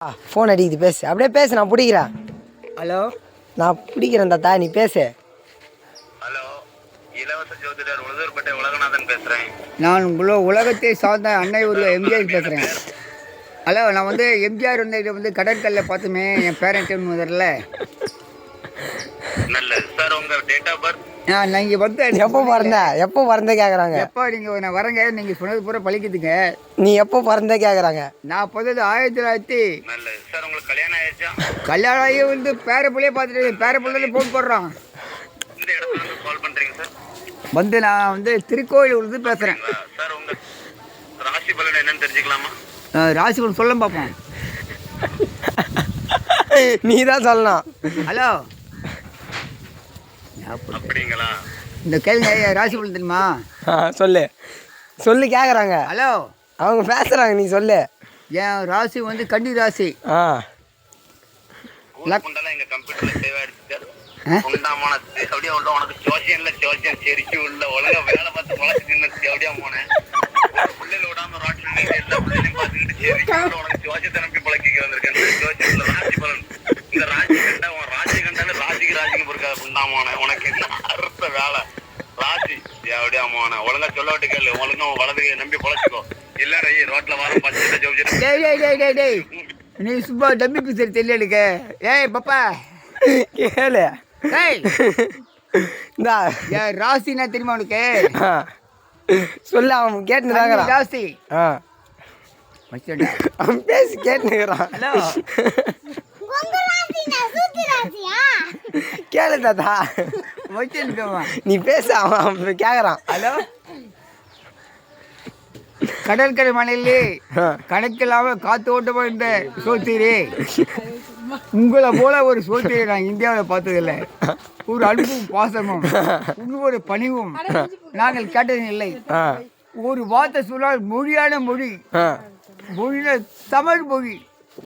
Phone அடிக்குது பேசு, அப்படியே பேசு, நான் பிடிக்கிறேன். ஹலோ, நான் பிடிக்கிறேன் தாத்தா, நீ பேசு. ஹலோ, இலவச ஜோதிடர் உளுதூர்பேட்டை உலகநாதன் பேசுகிறேன். நான் உலகத்தை சார்ந்த அன்னை ஒரு எம்ஜிஆர் பேசுகிறேன். ஹலோ, நான் வந்து எம்ஜிஆர் வந்து கடற்கல்ல பார்த்துமே என் பேரண்ட் முதல்ல. நல்லது சார். உங்கள் டேட் ஆஃப் பர்த்? நான் இங்கே வந்து எப்போ பிறந்த கேட்குறாங்க. எப்போ நீங்கள் நான் வரங்க, நீங்கள் சொன்னது பூரா பழிக்குதுங்க. நீ எப்போ பிறந்த கேட்குறாங்க. நான் பிறந்தது 1900. நல்லது சார். உங்களுக்கு கல்யாணம் ஆயிடுச்சா? கல்யாணம் ஆகி வந்து பேரப்பிள்ளையே பார்த்துட்டு பேரப்பிள்ளைல ஃபோன் போடுறான். இந்த இடத்துல இருந்து கால் பண்ணுறீங்க சார்? வந்து நான் வந்து திருக்கோயிலூர்ந்து பேசுகிறேன் சார். உங்கள் ராசி பலன் என்னன்னு தெரிஞ்சுக்கலாமா? ராசி பலன் சொல்ல பார்ப்போம். நீ தான் சொல்லணும். ஹலோ, அப்படிங்களா? இந்த கேளுங்க, ராசி பலன் தெரியுமா? சொல்லு சொல்லு கேட்குறாங்க. ஹலோ, அவங்க பேசுகிறாங்க, நீ சொல்லு. என் ராசி வந்து கன்னி ராசி. குண்டெல்லாம் எங்கள் கம்ப்யூட்டரில் சேவ் ஆகிடுச்சு. குண்டாமான அப்படியே உள்ள உனக்கு சோசியன்ல சோசியன் செரிச்சு உள்ள உலக வேலை பார்த்து முளைச்சு அப்படியே போனேன். ஒரு பிள்ளைல விடாம ராட்சி எல்லா பிள்ளைகளையும் பார்த்துக்கிட்டு செரிச்சு உனக்கு சோசியத்தை நம்பி பழக்கிக்க வந்திருக்கேன். சோசியத்துல ராசி பலன். இந்த ராசி கண்டா உன் ராசி கண்டாலும் ராசிக்கு பொறுக்காத குண்டாமான உனக்கு என்ன அறுத்த வேலை ராசி அப்படியே போன ஒழுங்கா சொல்ல விட்டு கேளு. ஒழுங்கா வலதுக்கு நம்பி பழச்சிக்கோ. இல்ல ரோட்ல வர பச்சை ஜோதிச்சு நீ சும்மா டம்மி பீசர் தெரியல எனக்கு. ஏய் பாப்பா கேளு. இந்த என் ராசி என்ன தெரியுமா உனக்கு? சொல்ல, அவன் கேட்டுக்கிறான். ராசி அவன் பேசி கேட்டுக்கிறான். ஹலோ, கேளு தாத்தா, நீ பேச, அவன் கேட்குறான். ஹலோ, கடற்கரை மலையிலே கணக்கில்லாம காத்து ஓட்டமா இருந்த சோத்திரி, உங்களை போல ஒரு சோத்திரை நான் இந்தியாவில் பார்த்ததில்லை. ஒரு அன்பும் பாசமும் உங்களோட பணிவும் நாங்கள் கேட்டதில்லை. ஒரு வார்த்தை சொன்னால் மொழியான மொழி, மொழியில தமிழ் மொழி.